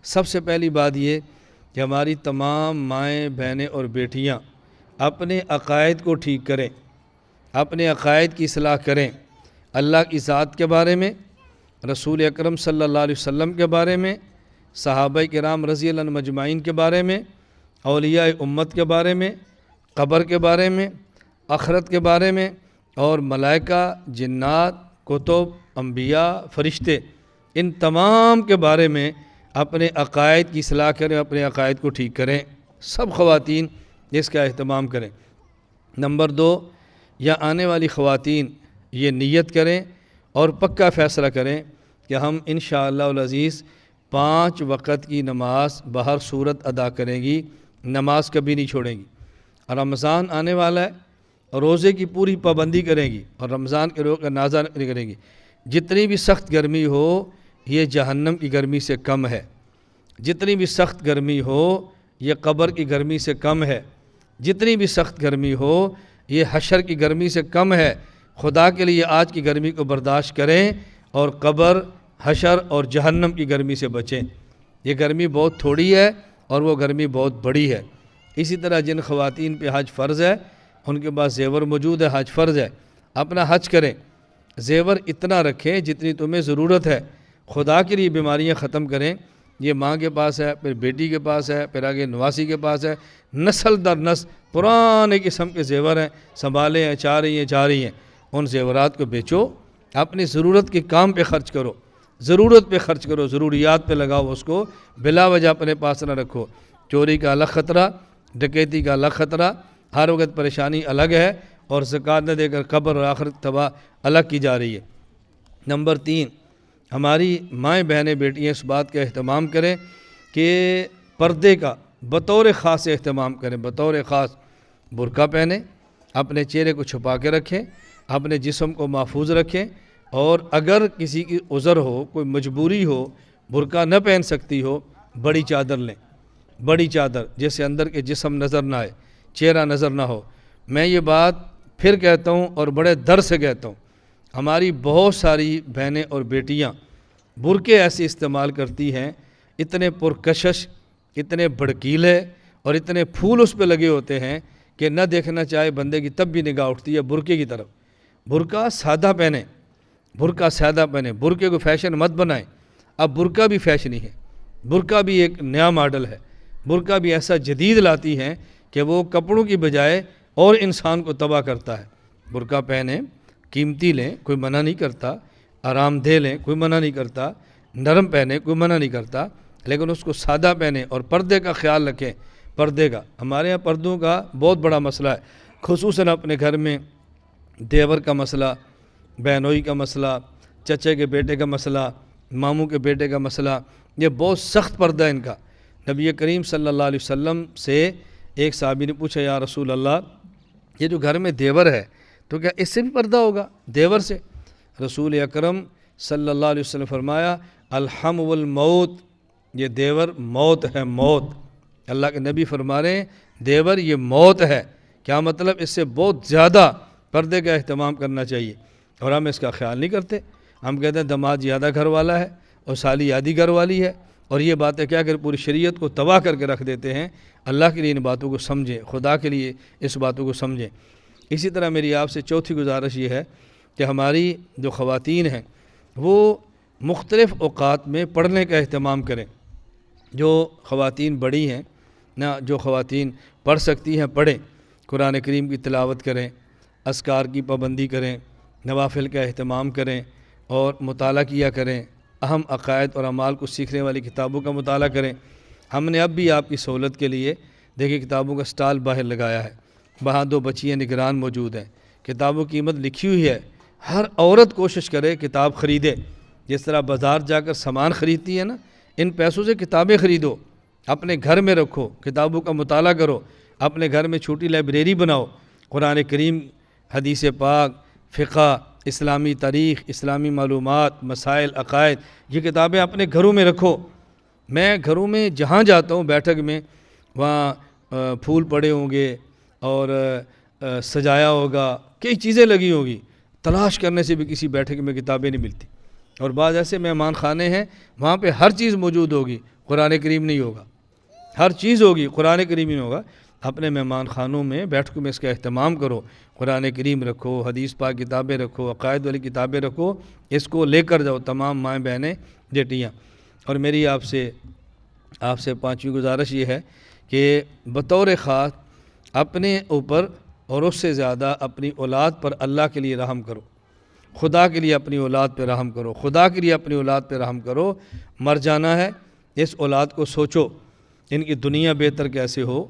سب سے پہلی بات یہ کہ ہماری تمام مائیں بہنیں اور بیٹیاں اپنے عقائد کو ٹھیک کریں، اپنے عقائد کی اصلاح کریں، اللہ کی ذات کے بارے میں، رسول اکرم صلی اللہ علیہ وسلم کے بارے میں، صحابہ کرام رضی اللہ عنہم مجمعین کے بارے میں، اولیاء امت کے بارے میں، قبر کے بارے میں، آخرت کے بارے میں، اور ملائکہ، جنات، کتب، انبیاء، فرشتے، ان تمام کے بارے میں اپنے عقائد کی اصلاح کریں، اپنے عقائد کو ٹھیک کریں۔ سب خواتین اس کا اہتمام کریں۔ نمبر 2، یا آنے والی خواتین یہ نیت کریں اور پکا فیصلہ کریں کہ ہم انشاءاللہ العزیز 5 وقت کی نماز بہر صورت ادا کریں گی، نماز کبھی نہیں چھوڑیں گی۔ اور رمضان آنے والا ہے، روزے کی پوری پابندی کریں گی اور رمضان کے روزے کا نازہ نہیں کریں گی۔ جتنی بھی سخت گرمی ہو یہ جہنم کی گرمی سے کم ہے، جتنی بھی سخت گرمی ہو یہ قبر کی گرمی سے کم ہے، جتنی بھی سخت گرمی ہو یہ حشر کی گرمی سے کم ہے۔ خدا کے لیے آج کی گرمی کو برداشت کریں اور قبر، حشر اور جہنم کی گرمی سے بچیں۔ یہ گرمی بہت تھوڑی ہے اور وہ گرمی بہت بڑی ہے۔ اسی طرح جن خواتین پہ حج فرض ہے ان کے پاس زیور موجود ہے، حج فرض ہے، اپنا حج کریں، زیور اتنا رکھیں جتنی تمہیں ضرورت ہے، خدا کے لیے بیماریاں ختم کریں۔ یہ ماں کے پاس ہے، پھر بیٹی کے پاس ہے، پھر آگے نواسی کے پاس ہے، نسل در نسل پرانے قسم کے زیور ہیں، سنبھالے ہیں، چاہ رہی ہیں، ان زیورات کو بیچو، اپنی ضرورت کے کام پہ خرچ کرو، ضرورت پہ خرچ کرو، ضروریات پہ لگاؤ، اس کو بلا وجہ اپنے پاس نہ رکھو۔ چوری کا الگ خطرہ، ڈکیتی کا الگ خطرہ، ہر وقت پریشانی الگ ہے، اور زکوٰۃ نہ دے کر قبر اور آخرت تباہ الگ کی جا رہی ہے۔ نمبر 3، ہماری مائیں بہنیں بیٹیاں اس بات کا اہتمام کریں کہ پردے کا بطور خاص اہتمام کریں، بطور خاص برقع پہنیں، اپنے چہرے کو چھپا کے رکھیں، اپنے جسم کو محفوظ رکھیں، اور اگر کسی کی عذر ہو، کوئی مجبوری ہو، برقع نہ پہن سکتی ہو، بڑی چادر لیں، بڑی چادر جس سے اندر کے جسم نظر نہ آئے، چہرہ نظر نہ ہو۔ میں یہ بات پھر کہتا ہوں اور بڑے در سے کہتا ہوں، ہماری بہت ساری بہنیں اور بیٹیاں برقعے ایسے استعمال کرتی ہیں، اتنے پرکشش، اتنے بھڑکیلے اور اتنے پھول اس پہ لگے ہوتے ہیں کہ نہ دیکھنا چاہے بندے کی تب بھی نگاہ اٹھتی ہے برقعے کی طرف۔ برقع سادہ پہنیں، برقع سادہ پہنیں، برقعے کو فیشن مت بنائیں۔ اب برقع بھی فیشنی ہے، برقع بھی ایک نیا ماڈل ہے، برقع بھی ایسا جدید لاتی ہیں کہ وہ کپڑوں کی بجائے اور انسان کو تباہ کرتا ہے۔ برقع پہنیں، قیمتی لیں، کوئی منع نہیں کرتا، آرام دہ لیں، کوئی منع نہیں کرتا، نرم پہنیں، کوئی منع نہیں کرتا، لیکن اس کو سادہ پہنیں اور پردے کا خیال رکھیں۔ پردے کا ہمارے یہاں پردوں کا بہت بڑا مسئلہ ہے، خصوصاً اپنے گھر میں دیور کا مسئلہ، بہنوئی کا مسئلہ، چچے کے بیٹے کا مسئلہ، ماموں کے بیٹے کا مسئلہ، یہ بہت سخت پردہ ہے ان کا۔ نبی کریم صلی اللہ علیہ وسلم سے ایک صحابی نے پوچھا، یا رسول اللہ، یہ جو گھر میں دیور ہے تو کیا اس سے بھی پردہ ہوگا، دیور سے؟ رسول اکرم صلی اللہ علیہ وسلم فرمایا، الحم والموت، یہ دیور موت ہے، موت۔ اللہ کے نبی فرما رہے ہیں دیور یہ موت ہے۔ کیا مطلب؟ اس سے بہت زیادہ پردے کا اہتمام کرنا چاہیے، اور ہم اس کا خیال نہیں کرتے۔ ہم کہتے ہیں داماد زیادہ گھر والا ہے اور سالی آدھی گھر والی ہے، اور یہ باتیں کیا کر پوری شریعت کو تباہ کر کے رکھ دیتے ہیں۔ اللہ کے لیے ان باتوں کو سمجھیں، خدا کے لیے اس باتوں کو سمجھیں۔ اسی طرح میری آپ سے چوتھی گزارش یہ ہے کہ ہماری جو خواتین ہیں وہ مختلف اوقات میں پڑھنے کا اہتمام کریں۔ جو خواتین بڑی ہیں نہ، جو خواتین پڑھ سکتی ہیں پڑھیں، قرآن کریم کی تلاوت کریں، اذکار کی پابندی کریں، نوافل کا اہتمام کریں اور مطالعہ کیا کریں، اہم عقائد اور اعمال کو سیکھنے والی کتابوں کا مطالعہ کریں۔ ہم نے اب بھی آپ کی سہولت کے لیے دیکھیں کتابوں کا سٹال باہر لگایا ہے، وہاں 2 بچیاں نگران موجود ہیں، کتابوں کی قیمت لکھی ہوئی ہے۔ ہر عورت کوشش کرے کتاب خریدے، جس طرح بازار جا کر سامان خریدتی ہے نا، ان پیسوں سے کتابیں خریدو، اپنے گھر میں رکھو، کتابوں کا مطالعہ کرو، اپنے گھر میں چھوٹی لائبریری بناؤ، قرآن کریم، حدیث پاک، فقہ، اسلامی تاریخ، اسلامی معلومات، مسائل، عقائد، یہ کتابیں اپنے گھروں میں رکھو۔ میں گھروں میں جہاں جاتا ہوں بیٹھک میں، وہاں پھول پڑے ہوں گے اور سجایا ہوگا، کئی چیزیں لگی ہوگی، تلاش کرنے سے بھی کسی بیٹھک میں کتابیں نہیں ملتی۔ اور بعض ایسے مہمان خانے ہیں وہاں پہ ہر چیز موجود ہوگی، قرآن کریم نہیں ہوگا، ہر چیز ہوگی قرآن کریم نہیں ہوگا۔ اپنے مہمان خانوں میں بیٹھکوں میں اس کا اہتمام کرو، قرآن کریم رکھو، حدیث پاک کتابیں رکھو، عقائد والی کتابیں رکھو، اس کو لے کر جاؤ تمام مائیں بہنیں بیٹیاں۔ اور میری آپ سے پانچویں گزارش یہ ہے کہ بطور خاص اپنے اوپر اور اس سے زیادہ اپنی اولاد پر اللہ کے لیے رحم کرو، خدا کے لیے اپنی اولاد پہ رحم کرو، خدا کے لیے اپنی اولاد پہ رحم کرو۔ مر جانا ہے، اس اولاد کو سوچو ان کی دنیا بہتر کیسے ہو،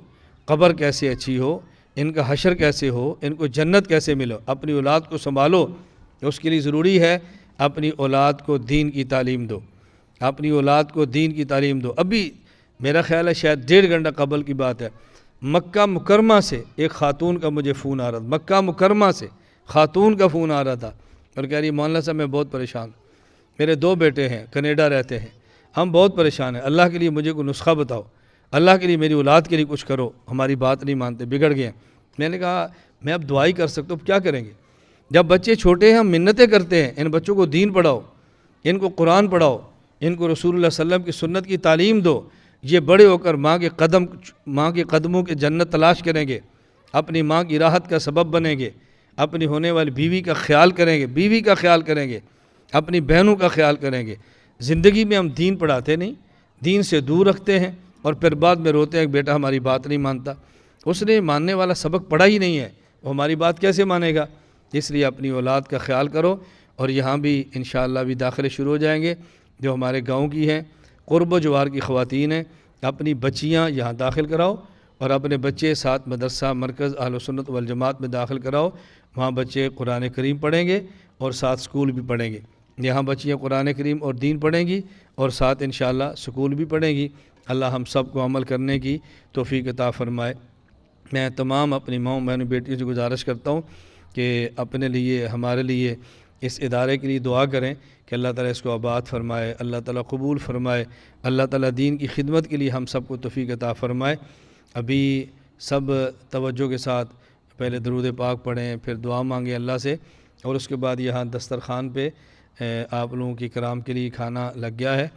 قبر کیسے اچھی ہو، ان کا حشر کیسے ہو، ان کو جنت کیسے ملو۔ اپنی اولاد کو سنبھالو، اس کے لیے ضروری ہے اپنی اولاد کو دین کی تعلیم دو، اپنی اولاد کو دین کی تعلیم دو۔ ابھی میرا خیال ہے شاید 1.5 گھنٹہ قبل کی بات ہے، مکہ مکرمہ سے ایک خاتون کا مجھے فون آ رہا تھا، مکہ مکرمہ سے خاتون کا فون آ رہا تھا اور کہہ رہی مولانا صاحب میں بہت پریشان ہوں، میرے 2 بیٹے ہیں کینیڈا رہتے ہیں، ہم بہت پریشان ہیں، اللہ کے لیے مجھے کوئی نسخہ بتاؤ، اللہ کے لیے میری اولاد کے لیے کچھ کرو، ہماری بات نہیں مانتے، بگڑ گئے ہیں۔ میں نے کہا میں اب دعائی کر سکتا ہوں، کیا کریں گے؟ جب بچے چھوٹے ہیں ہم منتیں کرتے ہیں، ان بچوں کو دین پڑھاؤ، ان کو قرآن پڑھاؤ، ان کو رسول اللہ صلی اللہ علیہ وسلم کی سنت کی تعلیم دو، یہ بڑے ہو کر ماں کے قدموں کے جنت تلاش کریں گے، اپنی ماں کی راحت کا سبب بنیں گے، اپنی ہونے والی بیوی کا خیال کریں گے، بیوی کا خیال کریں گے، اپنی بہنوں کا خیال کریں گے۔ زندگی میں ہم دین پڑھاتے نہیں، دین سے دور رکھتے ہیں اور پھر بعد میں روتے ہیں کہ بیٹا ہماری بات نہیں مانتا، اس نے ماننے والا سبق پڑھا ہی نہیں ہے، وہ ہماری بات کیسے مانے گا؟ اس لیے اپنی اولاد کا خیال کرو۔ اور یہاں بھی انشاءاللہ بھی داخلے شروع ہو جائیں گے، جو ہمارے گاؤں کی ہیں، قرب و جوار کی خواتین ہیں، اپنی بچیاں یہاں داخل کراؤ اور اپنے بچے ساتھ مدرسہ مرکز اہل سنت والجماعت میں داخل کراؤ، وہاں بچے قرآن کریم پڑھیں گے اور ساتھ سکول بھی پڑھیں گے۔ یہاں بچیاں قرآن کریم اور دین پڑھیں گی اور ساتھ انشاءاللہ سکول بھی پڑھیں گی۔ اللہ ہم سب کو عمل کرنے کی توفیق عطا فرمائے۔ میں تمام اپنی ماؤں بہنوں بیٹیوں سے گزارش کرتا ہوں کہ اپنے لیے ہمارے لیے اس ادارے کے لیے دعا کریں کہ اللہ تعالیٰ اس کو آباد فرمائے، اللہ تعالیٰ قبول فرمائے، اللہ تعالیٰ دین کی خدمت کے لیے ہم سب کو توفیق عطا فرمائے۔ ابھی سب توجہ کے ساتھ پہلے درود پاک پڑھیں، پھر دعا مانگیں اللہ سے، اور اس کے بعد یہاں دسترخوان پہ آپ لوگوں کی کرام کے لیے کھانا لگ گیا ہے،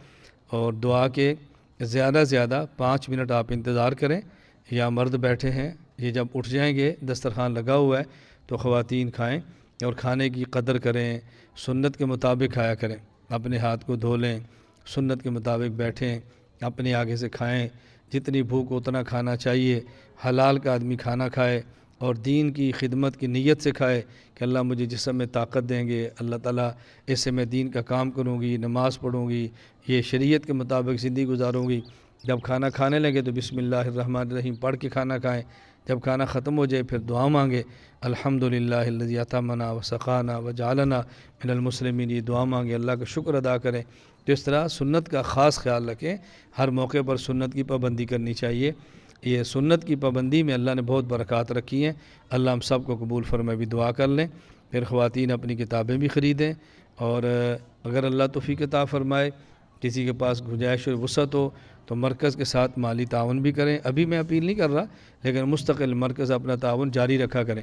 اور دعا کے زیادہ سے زیادہ 5 منٹ آپ انتظار کریں، یا مرد بیٹھے ہیں یہ جب اٹھ جائیں گے دسترخوان لگا ہوا ہے تو خواتین کھائیں، اور کھانے کی قدر کریں، سنت کے مطابق کھایا کریں، اپنے ہاتھ کو دھو لیں، سنت کے مطابق بیٹھیں، اپنے آگے سے کھائیں، جتنی بھوک اتنا کھانا چاہیے، حلال کا آدمی کھانا کھائے اور دین کی خدمت کی نیت سے کھائے کہ اللہ مجھے جسم میں طاقت دیں گے، اللہ تعالیٰ اس سے میں دین کا کام کروں گی، نماز پڑھوں گی، یہ شریعت کے مطابق زندگی گزاروں گی۔ جب کھانا کھانے لگے تو بسم اللہ الرحمن الرحیم پڑھ کے کھانا کھائیں، جب کھانا ختم ہو جائے پھر دعا مانگے، الحمدللہ الذی اطعمنا وسقانا وجعلنا من المسلمین، یہ دعا مانگے، اللہ کا شکر ادا کریں۔ تو اس طرح سنت کا خاص خیال رکھیں، ہر موقع پر سنت کی پابندی کرنی چاہیے، یہ سنت کی پابندی میں اللہ نے بہت برکات رکھی ہیں، اللہ ہم سب کو قبول فرمائے۔ بھی دعا کر لیں، پھر خواتین اپنی کتابیں بھی خریدیں، اور اگر اللہ توفیق عطا فرمائے کسی کے پاس گنجائش اور وسعت ہو تو مرکز کے ساتھ مالی تعاون بھی کریں۔ ابھی میں اپیل نہیں کر رہا، لیکن مستقل مرکز اپنا تعاون جاری رکھا کریں۔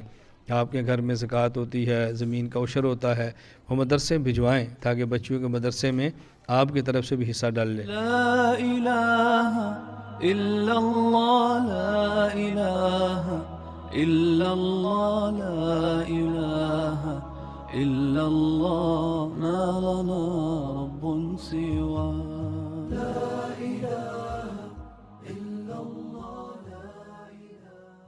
آپ کے گھر میں زکوٰۃ ہوتی ہے، زمین کا عشر ہوتا ہے، وہ مدرسے بھجوائیں تاکہ بچیوں کے مدرسے میں آپ کی طرف سے بھی حصہ ڈال لیں۔ لا الہ الا اللہ، لا الہ الا اللہ، لا الہ الا اللہ، ما لنا رب سواه۔